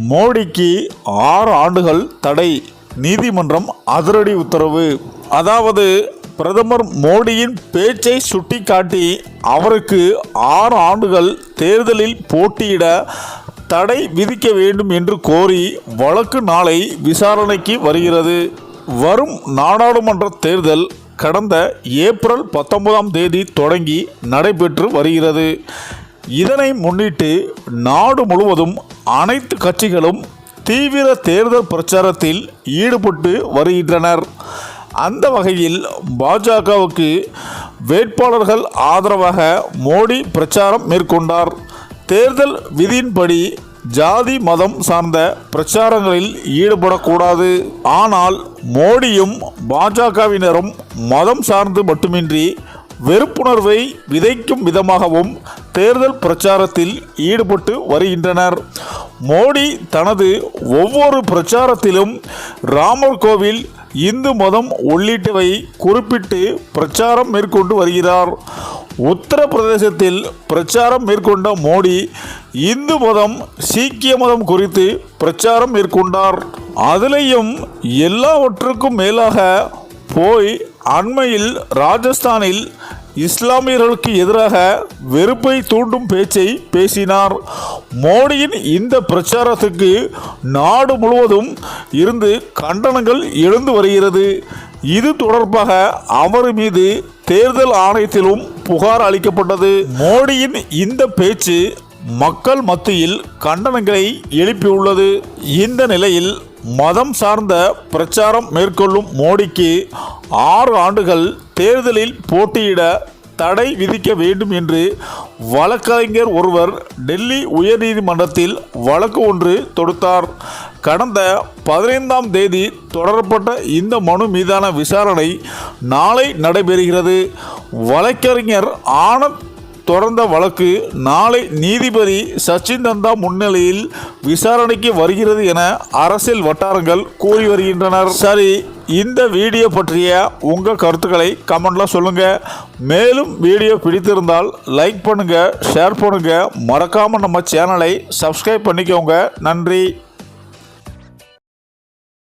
மோடிக்கு 6 ஆண்டுகள் தடை, நீதிமன்றம் அதிரடி உத்தரவு. அதாவது பிரதமர் மோடியின் பேச்சை சுட்டிக்காட்டி அவருக்கு 6 ஆண்டுகள் தேர்தலில் போட்டியிட தடை விதிக்க வேண்டும் என்று கோரி வழக்கு நாளை விசாரணைக்கு வருகிறது. வரும் நாடாளுமன்ற தேர்தல் கடந்த ஏப்ரல் 19ஆம் தேதி தொடங்கி நடைபெற்று வருகிறது. இதனை முன்னிட்டு நாடு முழுவதும் அனைத்து கட்சிகளும் தீவிர தேர்தல் பிரச்சாரத்தில் ஈடுபட்டு வருகின்றனர். அந்த வகையில் பாஜகவுக்கு வேட்பாளர்கள் ஆதரவாக மோடி பிரச்சாரம் மேற்கொண்டார். தேர்தல் விதியின்படி ஜாதி மதம் சார்ந்த பிரச்சாரங்களில் ஈடுபடக்கூடாது. ஆனால் மோடியும் பாஜகவினரும் மதம் சார்ந்து மட்டுமின்றி வெறுப்புணர்வை விதைக்கும் விதமாகவும் தேர்தல் பிரச்சாரத்தில் ஈடுபட்டு வருகின்றனர். மோடி தனது ஒவ்வொரு பிரச்சாரத்திலும் ராமர் கோவில், இந்து மதம் உள்ளிட்டவை குறிப்பிட்டு பிரச்சாரம் மேற்கொண்டு வருகிறார். உத்தரப்பிரதேசத்தில் பிரச்சாரம் மேற்கொண்ட மோடி இந்து மதம், சீக்கிய மதம் குறித்து பிரச்சாரம் மேற்கொண்டார். அதிலேயும் எல்லாவற்றுக்கும் மேலாக போய் அண்மையில் ராஜஸ்தானில் இஸ்லாமியர்களுக்கு எதிராக வெறுப்பை தூண்டும் பேச்சை பேசினார். மோடியின் இந்த பிரச்சாரத்துக்கு நாடு முழுவதும் இருந்து கண்டனங்கள் எழுந்து வருகிறது. இது தொடர்பாக அவர் மீது தேர்தல் ஆணையத்திலும் புகார் அளிக்கப்பட்டது. மோடியின் இந்த பேச்சு மக்கள் மத்தியில் கண்டனங்களை எழுப்பியுள்ளது. இந்த நிலையில் மதம் சார்ந்த பிரச்சாரம் மேற்கொள்ளும் மோடிக்கு 6 ஆண்டுகள் தேர்தலில் போட்டியிட தடை விதிக்க வேண்டும் என்று வழக்கறிஞர் ஒருவர் டெல்லி உயர்நீதிமன்றத்தில் வழக்கு ஒன்று தொடுத்தார். கடந்த 15ஆம் தேதி தொடரப்பட்ட இந்த மனு மீதான விசாரணை நாளை நடைபெறுகிறது. வழக்கறிஞர் ஆனந்த் தொடர்ந்த வழக்கு நாளை நீதிபதி சச்சின் தந்தா முன்னிலையில் விசாரணைக்கு வருகிறது என அரசியல் வட்டாரங்கள் கூறி வருகின்றனர். சரி, இந்த வீடியோ பற்றிய உங்கள் கருத்துக்களை கமெண்ட்ல சொல்லுங்க. மேலும் வீடியோ பிடித்திருந்தால் லைக் பண்ணுங்க, ஷேர் பண்ணுங்க, மறக்காம நம்ம சேனலை சப்ஸ்கிரைப் பண்ணிக்கோங்க. நன்றி.